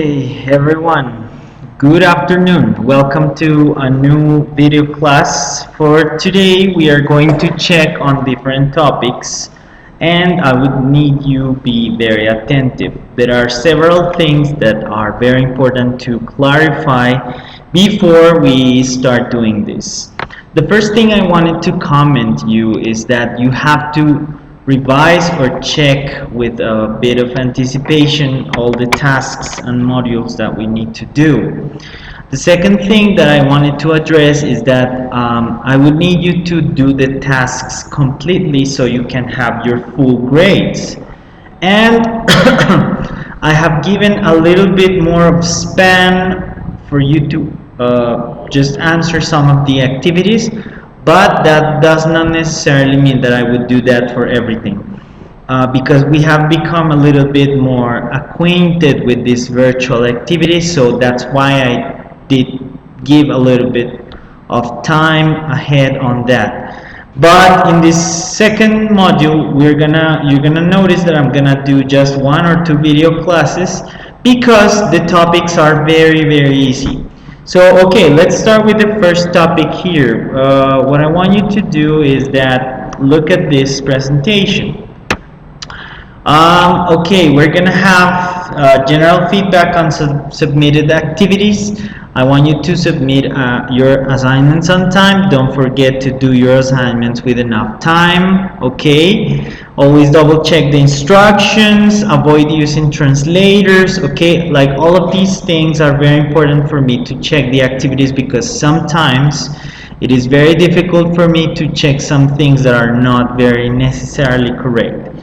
Okay, everyone, good afternoon. Welcome to a new video class. For today, we are going to check on different topics, and I would need you be very attentive. There are several things that are very important to clarify before we start doing this. The first thing I wanted to comment you is that you have to revise or check with a bit of anticipation all the tasks and modules that we need to do. The second thing that I wanted to address is that I would need you to do the tasks completely so you can have your full grades. And I have given a little bit more of span for you to just answer some of the activities, but that does not necessarily mean that I would do that for everything. Because we have become a little bit more acquainted with this virtual activity, so that's why I did give a little bit of time ahead on that. But in this second module, you're gonna notice that I'm gonna do just one or two video classes because the topics are very easy. So okay, let's start with the first topic here. What I want you to do is that look at this presentation. Okay, we're gonna have general feedback on submitted activities. I want you to submit your assignments on time. Don't forget to do your assignments with enough time. Okay, always double check the instructions, avoid using translators. Okay, like all of these things are very important for me to check the activities because sometimes it is very difficult for me to check some things that are not very necessarily correct.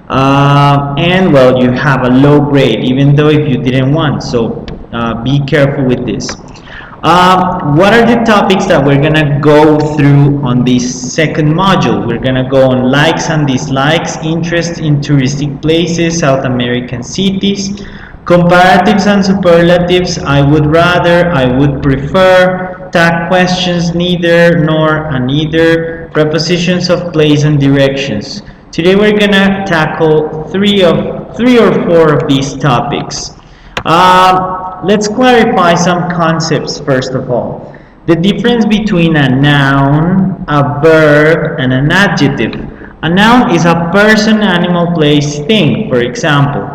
And well, you have a low grade even though if you didn't want, so be careful with this. What are the topics that we're gonna go through on this second module? We're gonna go on likes and dislikes, interest in touristic places, South American cities, comparatives and superlatives, I would rather, I would prefer, tag questions, neither, nor, and either, prepositions of place and directions. Today we're gonna tackle three or four of these topics. Let's clarify some concepts first of all. The difference between a noun, a verb, and an adjective. A noun is a person, animal, place, thing. For example,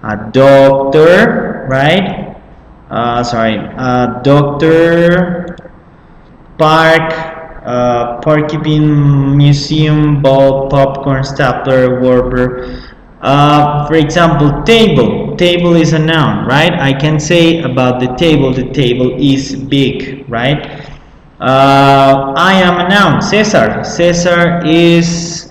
a doctor, right? A doctor, park, porcupine, museum, ball, popcorn, stapler, warper. For example, table. Table is a noun, right? I can say about the table is big, right? I am a noun, Cesar. Cesar is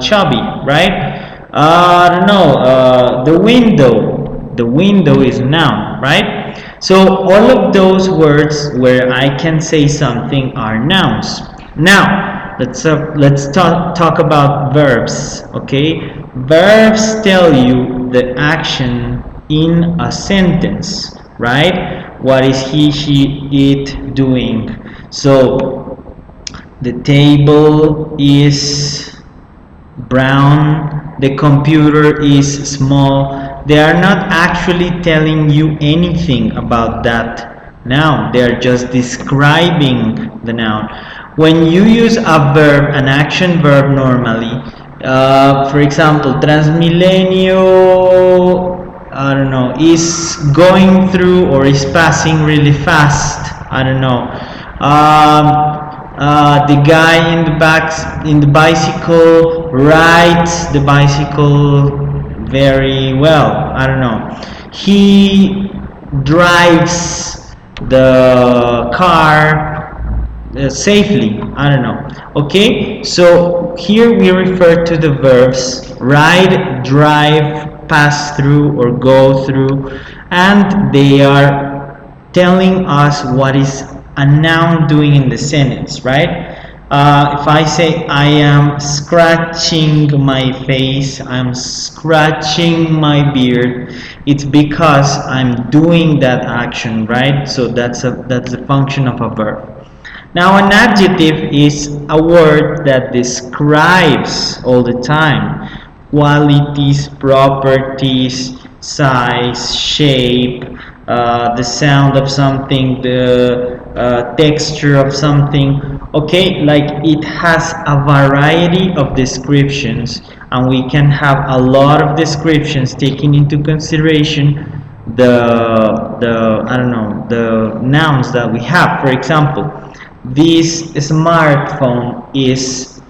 chubby, right? I don't know, the window is a noun, right? So all of those words where I can say something are nouns. Now let's talk about verbs. Okay, verbs tell you the action in a sentence, right? What is he, she, it doing? So the table is brown, the computer is small. They are not actually telling you anything about that noun. They are just describing the noun. When you use a verb, an action verb normally, for example, Transmilenio, I don't know, is going through or is passing really fast. I don't know. The guy in the bicycle rides the bicycle very well. I don't know. He drives the car safely. I don't know. Okay, so here we refer to the verbs ride, drive, pass through, or go through, and they are telling us what is a noun doing in the sentence, right? If I say I am scratching my face, I'm scratching my beard, it's because I'm doing that action, right? So that's the function of a verb. Now an adjective is a word that describes all the time qualities, properties, size, shape, the sound of something, the texture of something. Okay, like it has a variety of descriptions, and we can have a lot of descriptions taking into consideration the I don't know, the nouns that we have. For example, this smartphone is,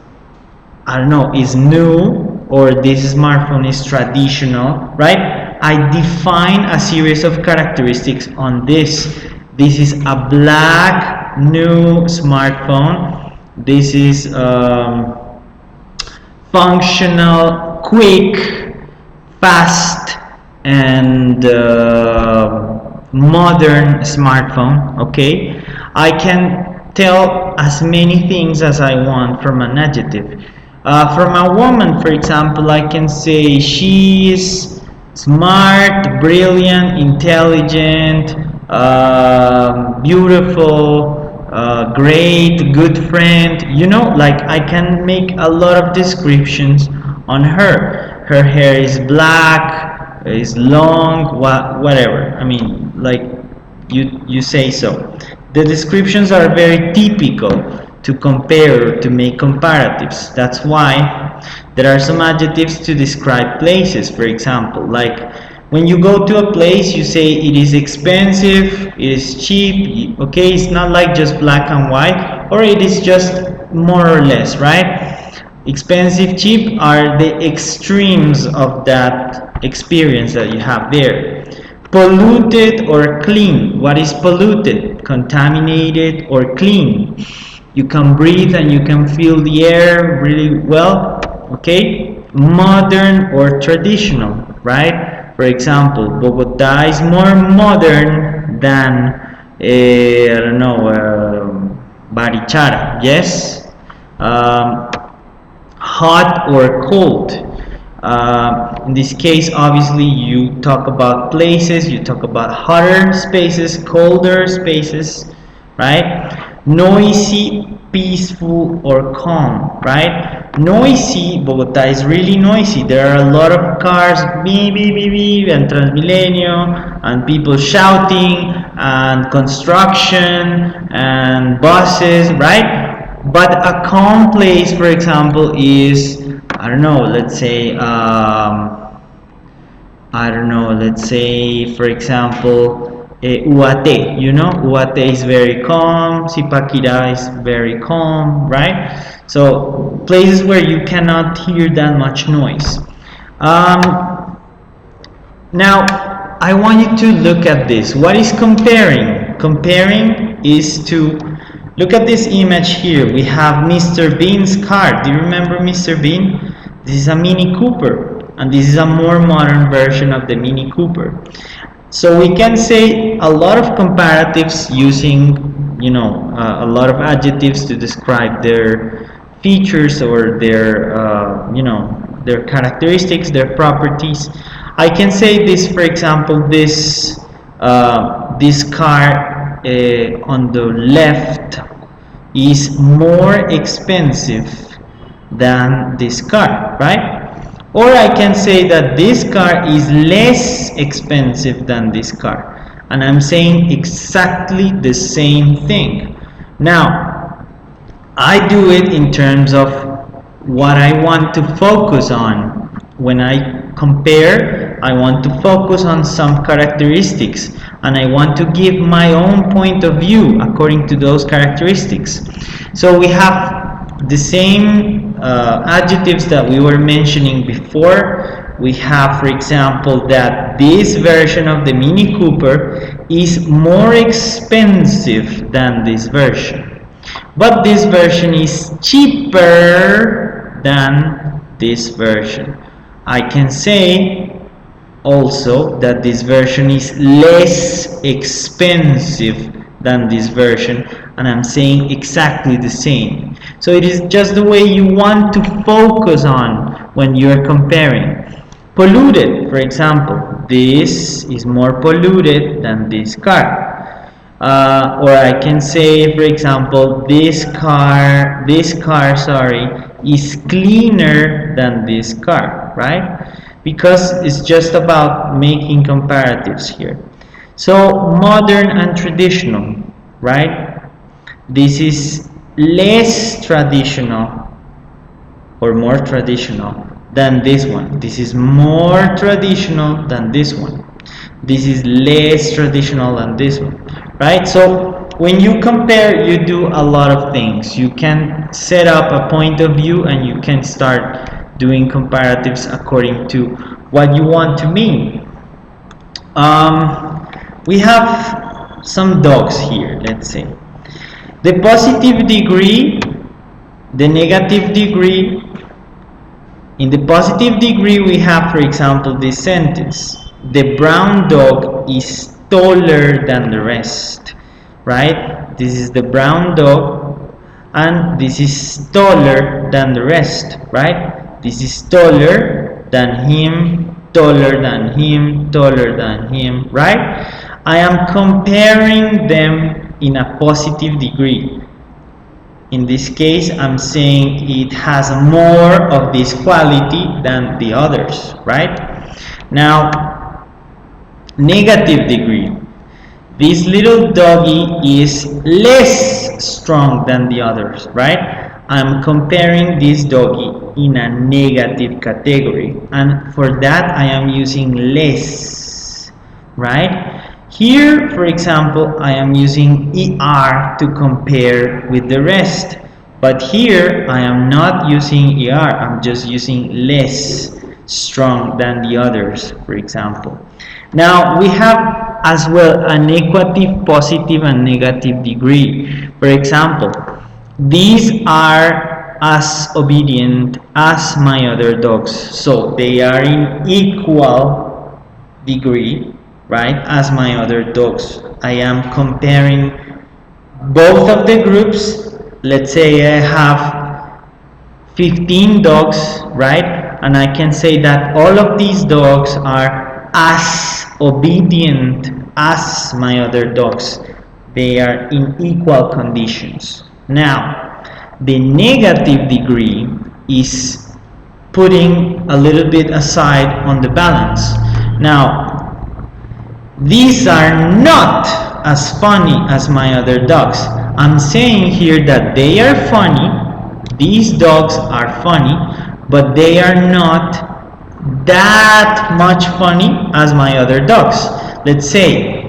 I don't know, is new, or this smartphone is traditional, right? I define a series of characteristics on this. This is a black new smartphone. This is functional, quick, fast, and modern smartphone. Okay, I can tell as many things as I want from an adjective. From a woman, for example, I can say she is smart, brilliant, intelligent, beautiful, great, good friend. You know, like I can make a lot of descriptions on her. Her hair is black, is long, whatever. I mean, like you say so. The descriptions are very typical to compare, to make comparatives. That's why there are some adjectives to describe places. For example, like when you go to a place, you say it is expensive, it is cheap. Okay, it's not like just black and white, or it is just more or less, right? Expensive, cheap are the extremes of that experience that you have there. Polluted or clean. What is polluted? Contaminated or clean. You can breathe and you can feel the air really well. Okay? Modern or traditional, right? For example, Bogota is more modern than, I don't know, Barichara. Yes? Hot or cold. In this case, obviously, you talk about places, you talk about hotter spaces, colder spaces, right? Noisy, peaceful, or calm, right? Noisy, Bogota is really noisy. There are a lot of cars, beep, beep, beep, beep, and Transmilenio, and people shouting, and construction, and buses, right? But a calm place, for example, is, I don't know, let's say, I don't know, let's say, for example, Uate, you know, Uate is very calm, Zipaquirá is very calm, right? So places where you cannot hear that much noise. Now, I want you to look at this. What is comparing? Comparing is to look at this image here. We have Mr. Bean's car. Do you remember Mr. Bean? This is a Mini Cooper, and this is a more modern version of the Mini Cooper. So we can say a lot of comparatives using, you know, a lot of adjectives to describe their features or their, you know, their characteristics, their properties. I can say this, for example, this car on the left is more expensive than this car, right? Or I can say that this car is less expensive than this car, and I'm saying exactly the same thing. Now, I do it in terms of what I want to focus on. When I compare, I want to focus on some characteristics, and I want to give my own point of view according to those characteristics. So we have the same adjectives that we were mentioning before. We have, for example, that this version of the Mini Cooper is more expensive than this version, but this version is cheaper than this version. I can say also that this version is less expensive than this version, and I'm saying exactly the same. So it is just the way you want to focus on when you're comparing. Polluted, for example, this is more polluted than this car. Or I can say, for example, this car, sorry, is cleaner than this car, right? Because it's just about making comparatives here. So modern and traditional, right? This is less traditional or more traditional than this one. This is more traditional than this one. This is less traditional than this one, right? So when you compare, you do a lot of things. You can set up a point of view and you can start doing comparatives according to what you want to mean. We have some dogs here, let's say. The positive degree, the negative degree. In the positive degree, we have, for example, this sentence: the brown dog is taller than the rest, right? This is the brown dog, and this is taller than the rest, right? This is taller than him, taller than him, taller than him, right? I am comparing them in a positive degree. In this case, I'm saying it has more of this quality than the others, right? Now, negative degree. This little doggy is less strong than the others, right? I'm comparing this doggy in a negative category, and for that I am using less, right? Here, for example, I am using ER to compare with the rest, but here I am not using ER, I'm just using less strong than the others, for example. Now we have as well an equative positive and negative degree. For example, these are as obedient as my other dogs, so they are in equal degree, right, as my other dogs. I am comparing both of the groups. Let's say I have 15 dogs, right, and I can say that all of these dogs are as obedient as my other dogs. They are in equal conditions. Now, the negative degree is putting a little bit aside on the balance. Now, these are not as funny as my other dogs. I'm saying here that they are funny. These dogs are funny, but they are not that much funny as my other dogs. Let's say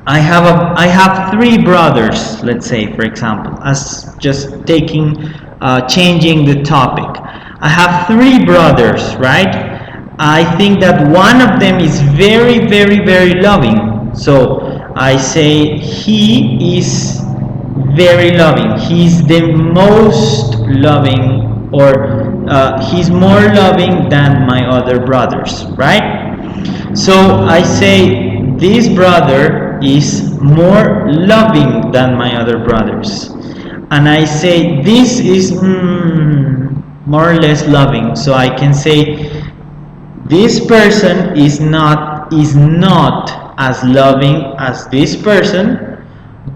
I have three brothers. Let's say, for example, as just changing the topic. I have three brothers, right? I think that one of them is very, very, very loving. So I say he is very loving. He's the most loving, or he's more loving than my other brothers, right? So I say this brother is more loving than my other brothers. And I say this is more or less loving. So I can say this person is not as loving as this person,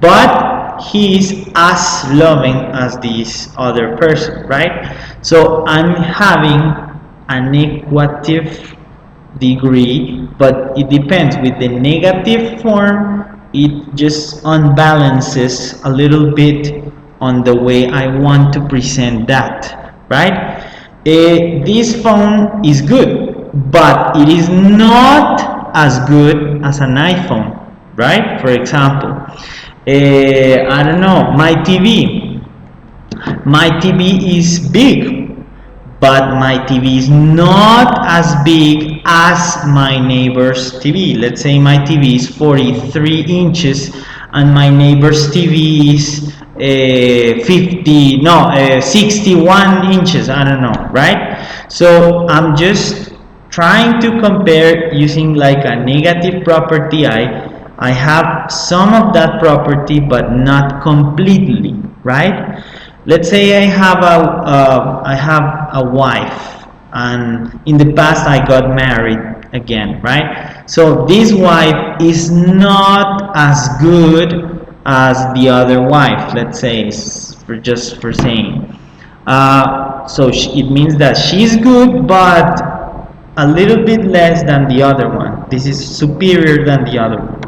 but he is as loving as this other person, right? So I'm having an equative degree, but it depends. With the negative form, it just unbalances a little bit on the way I want to present that, right? This phone is good, but it is not as good as an iPhone, right? For example, I don't know, my TV is big, but my TV is not as big as my neighbor's TV. Let's say my TV is 43 inches and my neighbor's TV is 61 inches, I don't know, right? So I'm just trying to compare using like a negative property. I have some of that property but not completely, right? Let's say I have a wife, and in the past I got married again, right? So this wife is not as good as the other wife, let's say, for saying. So it means that she's good, but a little bit less than the other one. This is superior than the other one.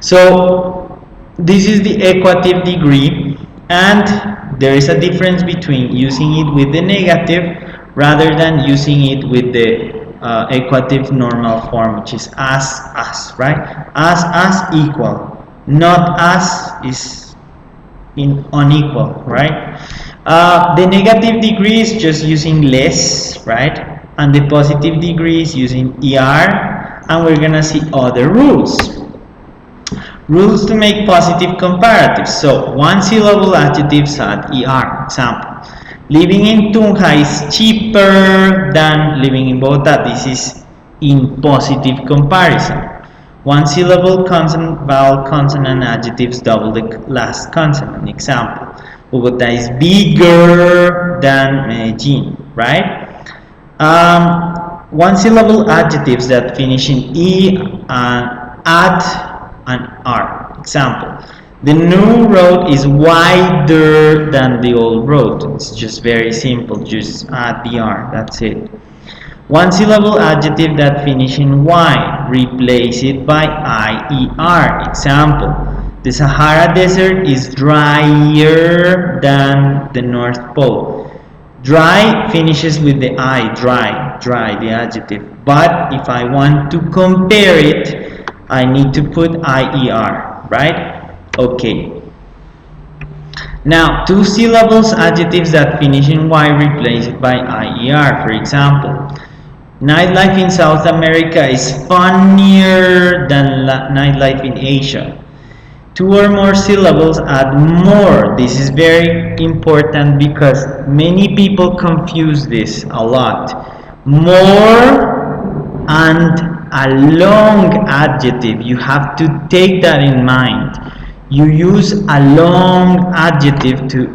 So this is the equative degree, and there is a difference between using it with the negative rather than using it with the equative normal form, which is as, right? As equal, not as is unequal, right? The negative degree is just using less, right? And the positive degree is using ER, and we're gonna see other rules. Rules to make positive comparatives. So, one syllable adjectives add ER. Example. Living in Tunja is cheaper than living in Bogota. This is in positive comparison. One syllable consonant, vowel, consonant, adjectives double the last consonant. Example. Bogota is bigger than Medellin, right? One syllable adjectives that finish in E and add an R. Example. The new road is wider than the old road. It's just very simple. Just add the R. That's it. One syllable adjective that finish in Y. Replace it by IER. Example. The Sahara Desert is drier than the North Pole. Dry finishes with the I. Dry. Dry, the adjective. But if I want to compare it, I need to put IER, right? Okay. Now, two syllables adjectives that finish in Y replace it by IER. For example, nightlife in South America is funnier than nightlife in Asia. Two or more syllables add more. This is very important because many people confuse this a lot. More and a long adjective, you have to take that in mind. You use a long adjective to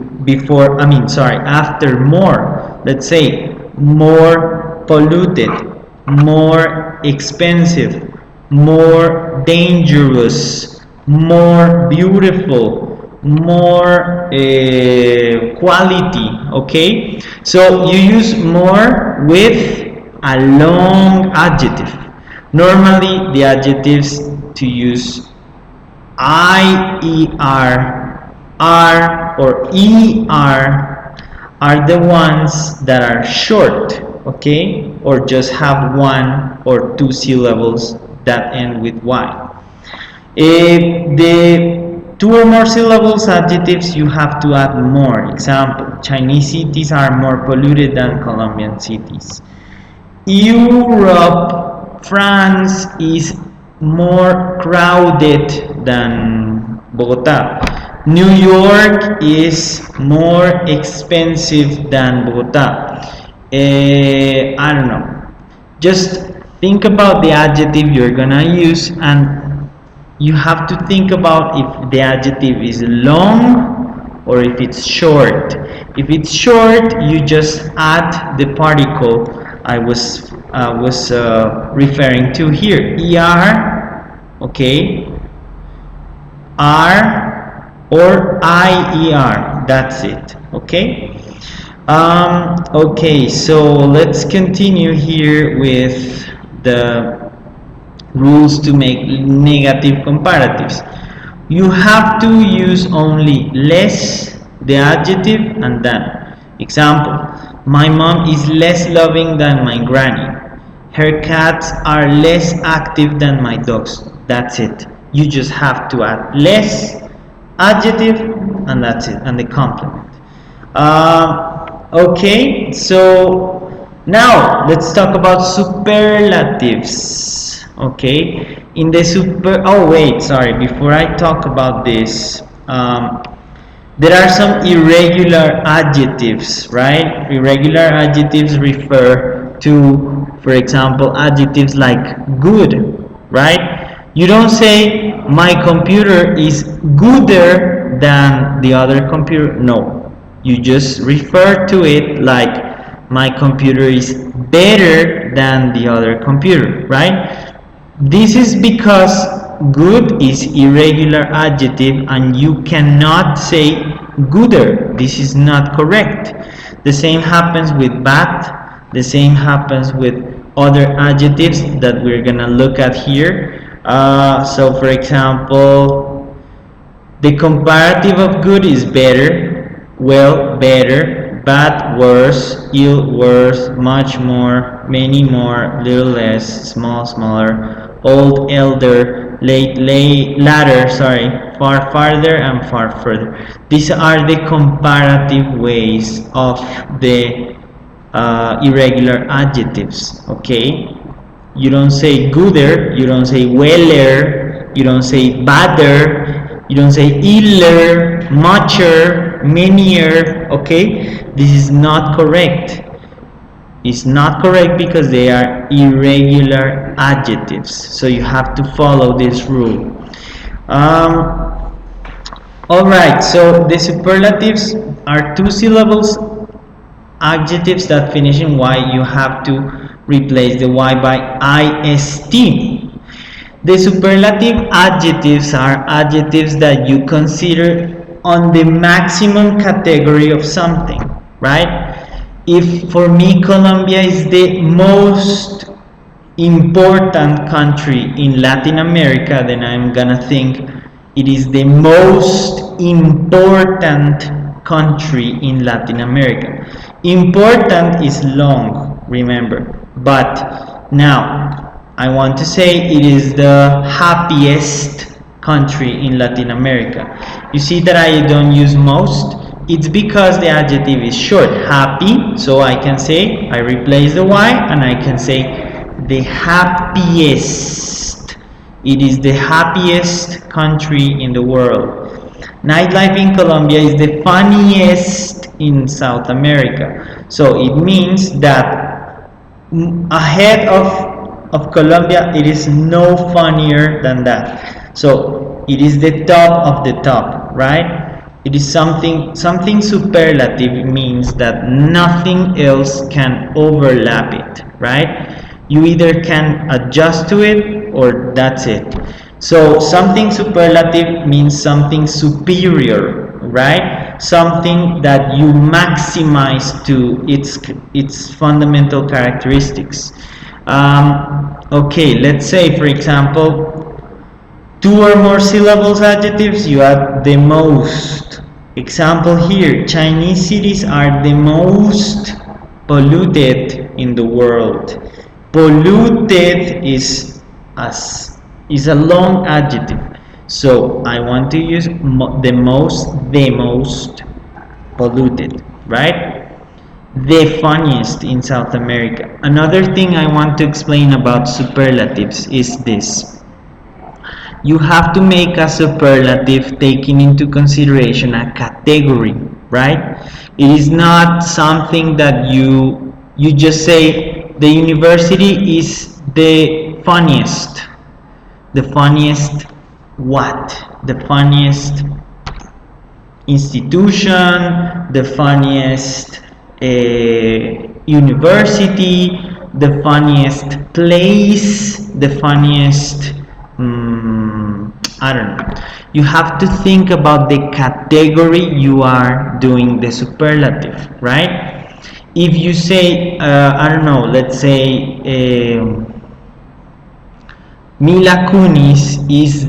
after more. Let's say more polluted, more expensive, more dangerous, more beautiful, more quality. Okay, so you use more with a long adjective. Normally, the adjectives to use IER, R, or ER are the ones that are short, okay, or just have one or two syllables that end with Y. If the two or more syllables adjectives, you have to add more. Example, Chinese cities are more polluted than Colombian cities. Europe, France is more crowded than Bogota. New York is more expensive than Bogota. I don't know. Just think about the adjective you're gonna use, and you have to think about if the adjective is long or if it's short. If it's short, you just add the particle I was referring to here, ER, okay, R, or IER. That's it. Okay. Okay. So let's continue here with the rules to make negative comparatives. You have to use only less, the adjective, and than. Example. My mom is less loving than my granny. Her cats are less active than my dogs. That's it. You just have to add less, adjective, and that's it, and the complement. Okay, so now let's talk about superlatives. Okay, in the before I talk about this, there are some irregular adjectives, right? Irregular adjectives refer to, for example, adjectives like good, right? You don't say my computer is gooder than the other computer. No, you just refer to it like my computer is better than the other computer, right? This is because good is irregular adjective and you cannot say gooder. This is not correct. The same happens with bad. The same happens with other adjectives that we're gonna look at here. So for example, the comparative of good is better, well, better, bad, worse, ill, worse, much more, many more, little less, small, smaller, old, elder, latter, sorry, far, farther, and far further. These are the comparative ways of the irregular adjectives, okay? You don't say gooder, you don't say weller, you don't say badder, you don't say iller, mucher, manier, okay? This is not correct. It's not correct because they are irregular adjectives. So you have to follow this rule. Alright, so the superlatives are two syllables adjectives that finish in y. You have to replace the y by ist. The superlative adjectives are adjectives that you consider on the maximum category of something, right? If for me Colombia is the most important country in Latin America, then I'm gonna think it is the most important country in Latin America. Important is long, remember, but now I want to say it is the happiest country in Latin America. You see that I don't use most. It's because the adjective is short, happy, so I can say, I replace the y and I can say the happiest. It is the happiest country in the world. Nightlife in Colombia is the funniest in South America. So it means that ahead of Colombia, it is no funnier than that. So it is the top of the top, right? It is something superlative means that nothing else can overlap it, right? You either can adjust to it or that's it. So something superlative means something superior, right? Something that you maximize to its fundamental characteristics. Okay, let's say for example, two or more syllables adjectives, you add the most. Example here, Chinese cities are the most polluted in the world. Polluted is a long adjective, so I want to use the most polluted, right? The funniest in South America. Another thing I want to explain about superlatives is this. You have to make a superlative taking into consideration a category, right? It is not something that you just say the university is the funniest. The funniest what? The funniest institution, the funniest university, the funniest place, the funniest I don't know. You have to think about the category you are doing the superlative, right? If you say, I don't know, let's say Mila Kunis is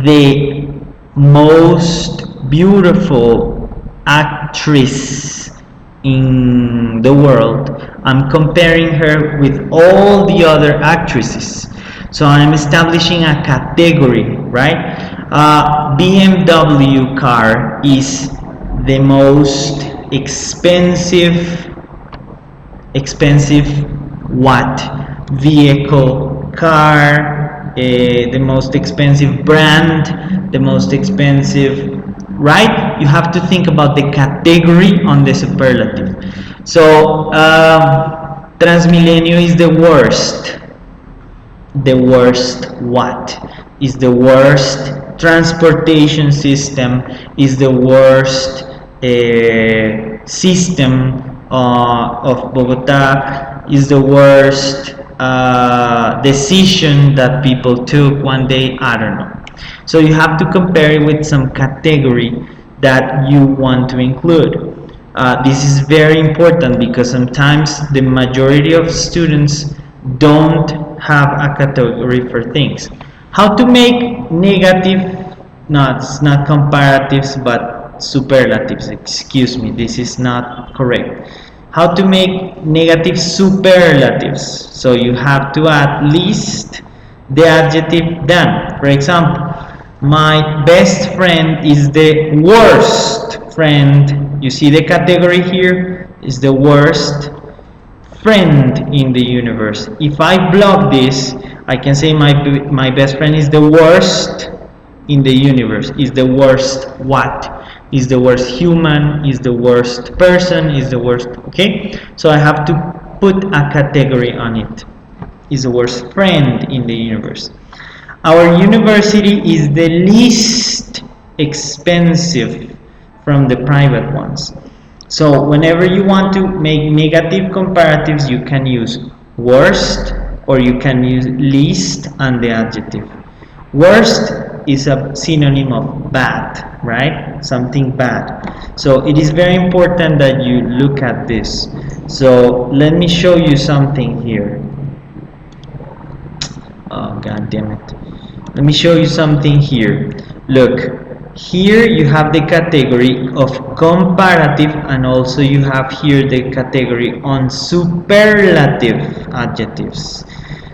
the most beautiful actress in the world, I'm comparing her with all the other actresses. So I'm establishing a category, right? BMW car is the most expensive what? Vehicle, car, the most expensive brand, the most expensive, right? You have to think about the category on the superlative. So Transmilenio is the worst. The worst what? Is the worst transportation system, is the worst system of Bogota, is the worst decision that people took one day, I don't know. So you have to compare it with some category that you want to include. This is very important because sometimes the majority of students don't have a category for things. How to make negative, no, it's not comparatives but superlatives, excuse me, this is not correct. How to make negative superlatives. So you have to add least the adjective than. For example, my best friend is the worst friend. You see the category here is the worst friend in the universe. If I block this, I can say my best friend is the worst in the universe. Is the worst what? Is the worst human? Is the worst person? Is the worst, okay? So I have to put a category on it. Is the worst friend in the universe. Our university is the least expensive from the private ones. So whenever you want to make negative comparatives, you can use worst or you can use least and the adjective. Worst is a synonym of bad, right? Something bad. So it is very important that you look at this. So let me show you something here. Oh, god damn it. Let me show you something here. Look, here you have the category of comparative and also you have here the category on superlative adjectives.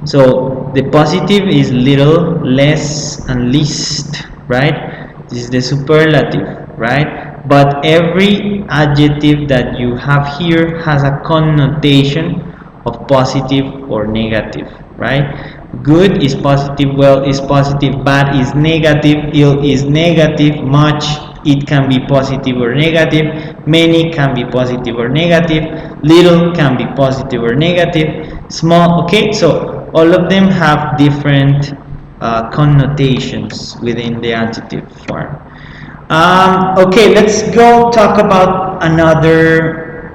So the positive is little, less and least, right? This is the superlative, right? But every adjective that you have here has a connotation of positive or negative, right? Good is positive, well is positive, bad is negative, ill is negative, much it can be positive or negative, many can be positive or negative, little can be positive or negative, small, okay? So all of them have different connotations within the adjective form. Okay, let's go talk about another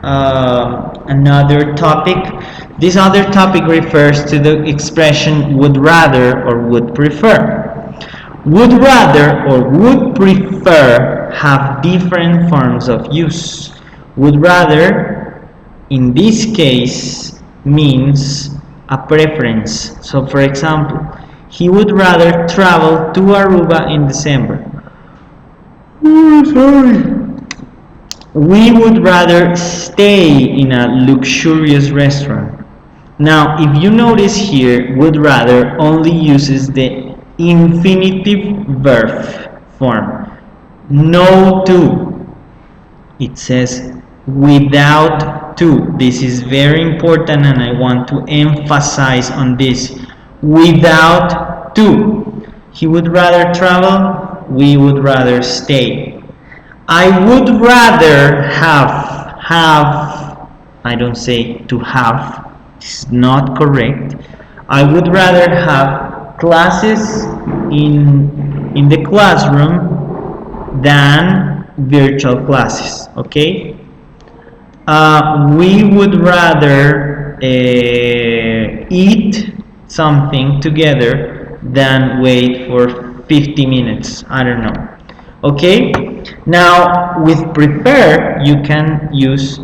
topic. This other topic refers to the expression would rather or would prefer. Would rather or would prefer have different forms of use. Would rather, in this case, means a preference. So, for example, he would rather travel to Aruba in December. Sorry. We would rather stay in a luxurious restaurant. Now, if you notice here, would rather only uses the infinitive verb form. No to. It says without to. This is very important and I want to emphasize on this. Without to. He would rather travel, we would rather stay. I would rather have, I don't say to have, this is not correct. I would rather have classes in the classroom than virtual classes, okay? We would rather eat something together than wait for 50 minutes, I don't know. Okay, now with prefer you can use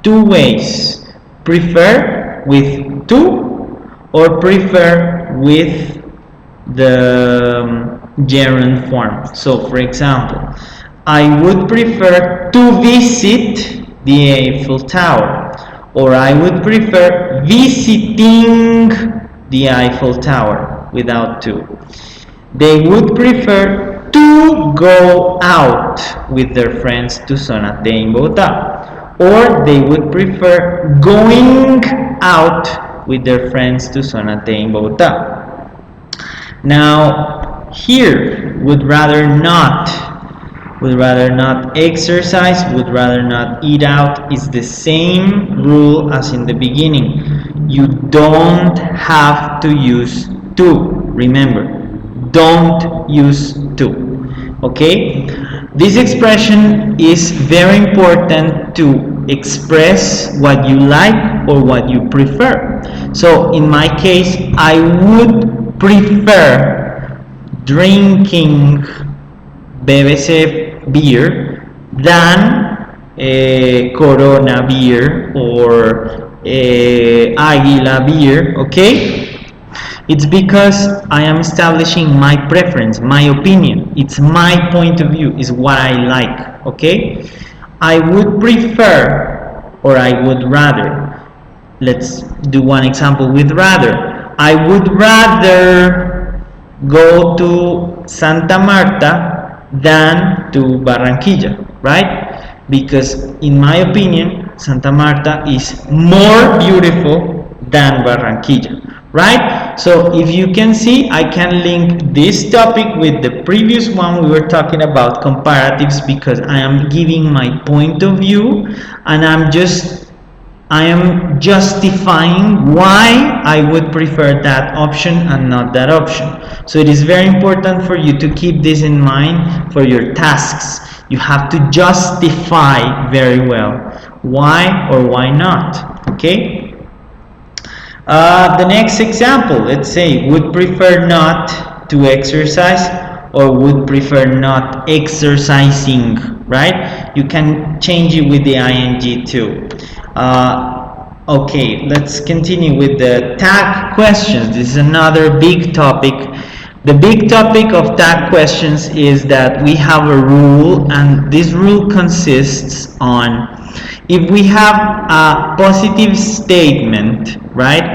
two ways: prefer with to or prefer with the gerund form. So for example, I would prefer to visit the Eiffel Tower, or I would prefer visiting the Eiffel Tower without to. They would prefer to go out with their friends to Zonate in Bogota, or they would prefer going out with their friends to Zonate in Bogota. Now here, would rather not exercise, would rather not eat out is the same rule as in the beginning. You don't have to use to. Remember, don't use to. Okay, this expression is very important to express what you like or what you prefer. So in my case, I would prefer drinking BBC beer than Corona beer or Águila beer, okay? It's because I am establishing my preference, my opinion. It's my point of view, is what I like, okay? I would prefer, or I would rather. Let's do one example with rather. I would rather go to Santa Marta than to Barranquilla, right? Because in my opinion, Santa Marta is more beautiful than Barranquilla, right? So if you can see, I can link this topic with the previous one. We were talking about comparatives because I am giving my point of view, and I am justifying why I would prefer that option and not that option. So it is very important for you to keep this in mind for your tasks. You have to justify very well why or why not, okay? The next example, let's say, would prefer not to exercise or would prefer not exercising, right? You can change it with the ing too. Okay, let's continue with the tag questions. This is another big topic. The big topic of tag questions is that we have a rule, and this rule consists on, if we have a positive statement, right?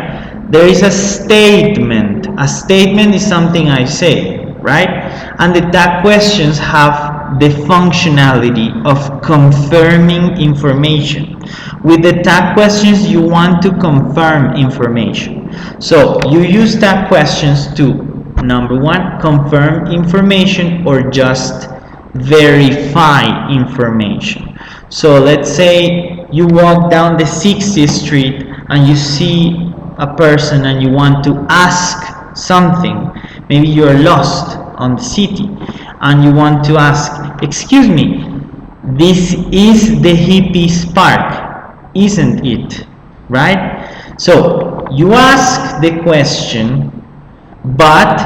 There is a statement. A statement is something I say, right? And the tag questions have the functionality of confirming information. With the tag questions, you want to confirm information. So you use tag questions to, number one, confirm information or just verify information. So let's say you walk down the 60th street and you see a person and you want to ask something. Maybe you're lost on the city and you want to ask, excuse me, this is the hippies park, isn't it? Right? So you ask the question, but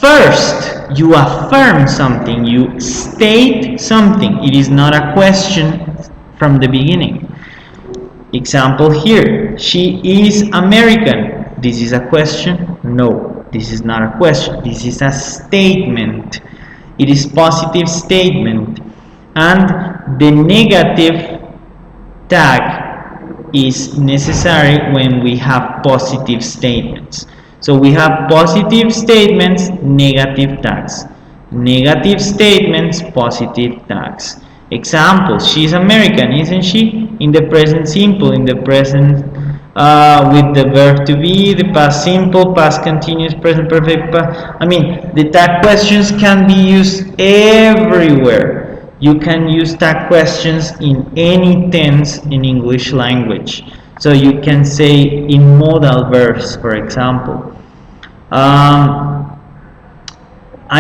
first you affirm something, you state something. It is not a question from the beginning. Example here, she is American. This is a question? No, this is not a question. This is a statement. It is positive statement. And the negative tag is necessary when we have positive statements. So we have positive statements, negative tags. Negative statements, positive tags. Example, she's American, isn't she? In the present simple, in the present with the verb to be, the past simple, past continuous, present perfect. I mean, the tag questions can be used everywhere. You can use tag questions in any tense in English language. So you can say in modal verbs, for example. I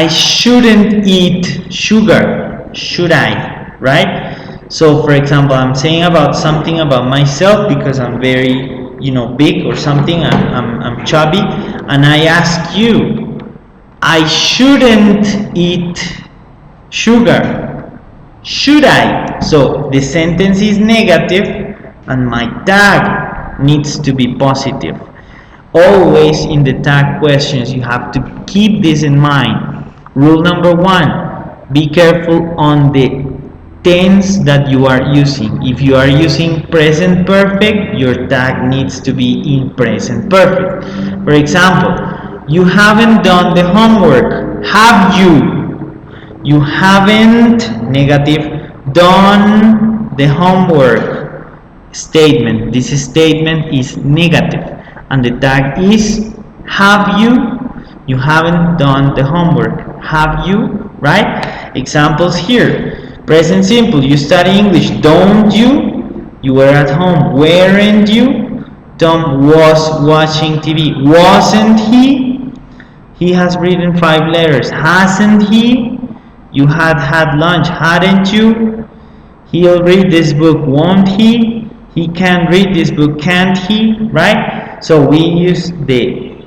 shouldn't eat sugar, should I? Right? So for example, I'm saying about something about myself because I'm very, big or something, I'm chubby, and I ask you, I shouldn't eat sugar, should I? So the sentence is negative and my tag needs to be positive. Always in the tag questions you have to keep this in mind. Rule number one, be careful on the tense that you are using. If you are using present perfect, your tag needs to be in present perfect. For example, you haven't done the homework. Have you? You haven't, negative, done the homework. Statement. This statement is negative. And the tag is have you? You haven't done the homework. Have you? Right? Examples here. Present simple, you study English, don't you? You were at home, weren't you? Tom was watching TV, wasn't he? He has written 5 letters, hasn't he? You had lunch, hadn't you? He'll read this book, won't he? He can read this book, can't he? Right? So we use the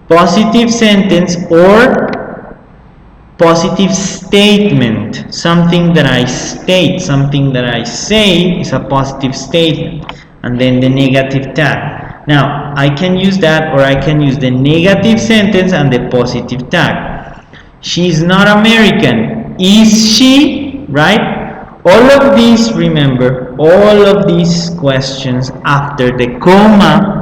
positive sentence or positive statement. Something that I state, something that I say is a positive statement. and then the negative tag. Now, I can use that, or I can use the negative sentence and the positive tag. She's not American. Is she? Right? All of these, remember, all of these questions after the comma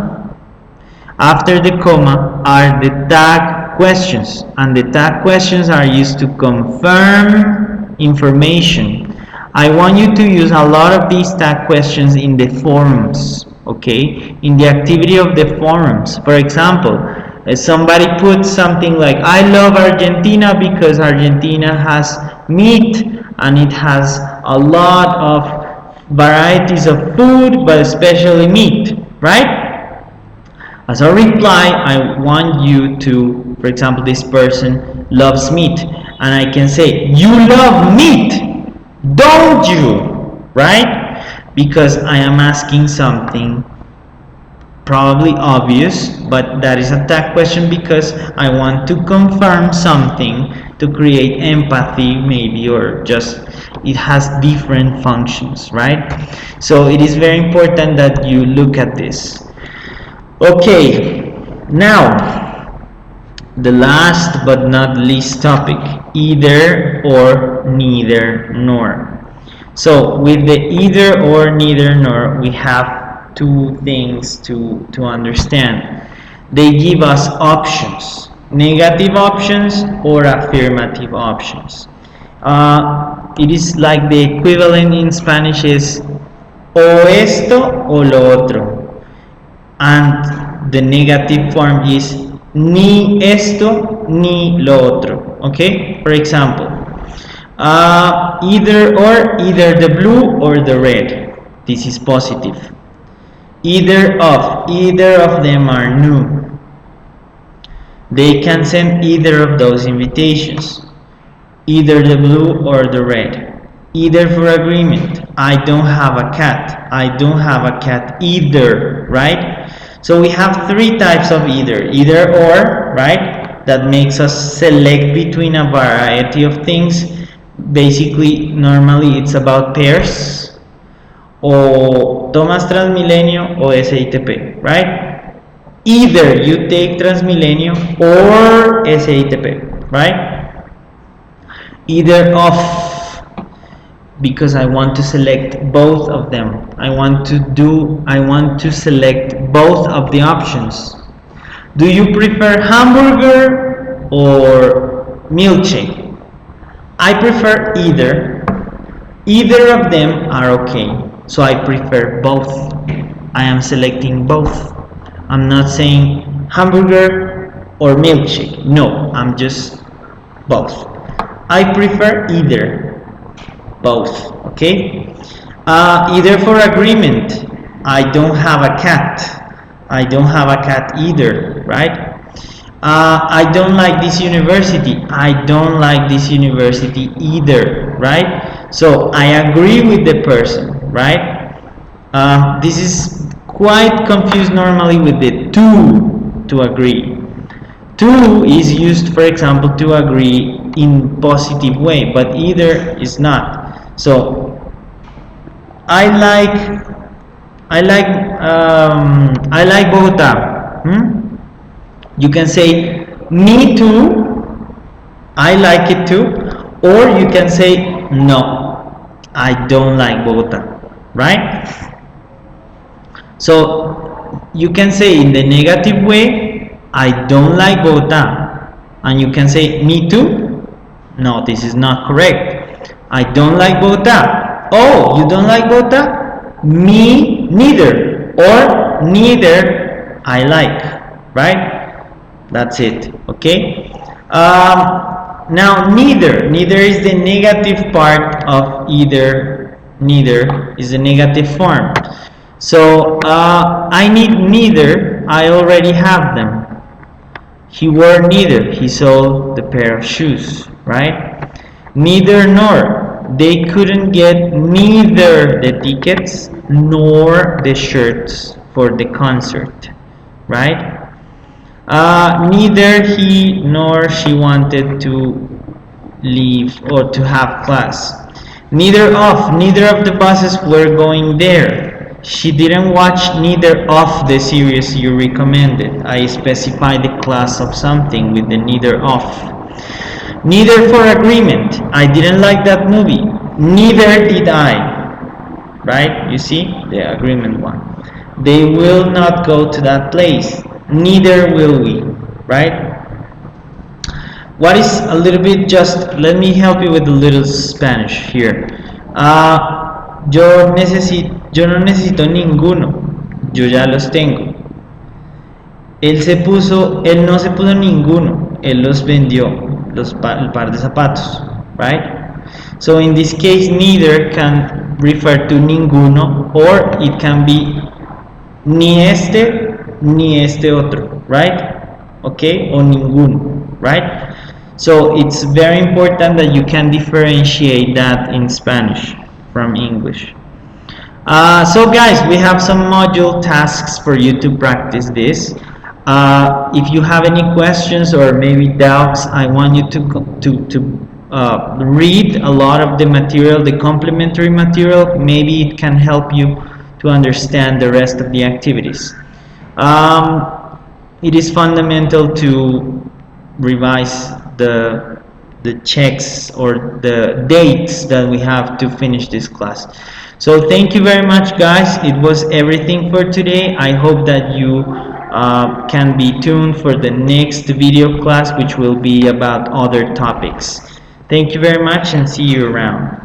are the tag questions, and the tag questions are used to confirm information. I want you to use a lot of these tag questions in the forums, okay, in the activity of the forums. For example, if somebody puts something like, I love Argentina because Argentina has meat and it has a lot of varieties of food, but especially meat, right? As a reply, I want you to, for example, this person loves meat, and I can say, you love meat, don't you? Right? Because I am asking something probably obvious, but that is a tag question because I want to confirm something to create empathy, maybe, or just it has different functions, right? So it is very important that you look at this. Okay, now the last but not least topic, either or, neither nor. So with the either or, neither nor, we have two things to understand. They give us options, negative options or affirmative options. It is like the equivalent in Spanish is o esto o lo otro, and the negative form is ni esto ni lo otro. Okay, for example, either or, either the blue or the red. This is positive. Either of them are new. They can send either of those invitations, either the blue or the red. Either for agreement, I don't have a cat, I don't have a cat either, right? So we have three types of either or, right? That makes us select between a variety of things. Basically, normally it's about pairs, o tomas Transmilenio o SITP, right? Either you take Transmilenio or SITP, right? Either of, because I want to select both of them. I want to select both of the options. Do you prefer hamburger or milkshake? I prefer either. Either of them are okay. So I prefer both. I am selecting both. I'm not saying hamburger or milkshake. No, I'm just both. I prefer either. Both. Okay. Either for agreement. I don't have a cat. I don't have a cat either, right? I don't like this university. I don't like this university either, right? So I agree with the person, right? This is quite confused normally with the to agree. To is used, for example, to agree in positive way, but either is not. So I like Bogota. You can say me too, I like it too, or you can say no, I don't like Bogota, right? So you can say in the negative way, I don't like Bogota, and you can say me too. No, this is not correct. I don't like Bogota. Oh, you don't like Bogota? Me neither. Or neither I like. Right? That's it. Okay? Now neither. Neither is the negative part of either. Neither is the negative form. So I need neither. I already have them. He wore neither. He sold the pair of shoes. Right? Neither nor. They couldn't get neither the tickets nor the shirts for the concert, right? Neither he nor she wanted to leave or to have class. Neither of the buses were going there. She didn't watch neither of the series you recommended. I specified the class of something with the neither of. Neither for agreement. I didn't like that movie. Neither did I. Right? You see? The agreement one. They will not go to that place. Neither will we. Right? What is a little bit, just let me help you with a little Spanish here. Yo no necesito ninguno, yo ya los tengo. Él no se puso ninguno, él los vendió, el par de zapatos, right? So in this case, neither can refer to ninguno, or it can be ni este otro, right? Okay, o ninguno, right? So it's very important that you can differentiate that in Spanish from English. So guys, we have some module tasks for you to practice this. If you have any questions or maybe doubts, I want you to read a lot of the material, the complementary material. Maybe it can help you to understand the rest of the activities. It is fundamental to revise the checks or the dates that we have to finish this class. So thank you very much, guys. It was everything for today. I hope that you can be tuned for the next video class, which will be about other topics. Thank you very much and see you around.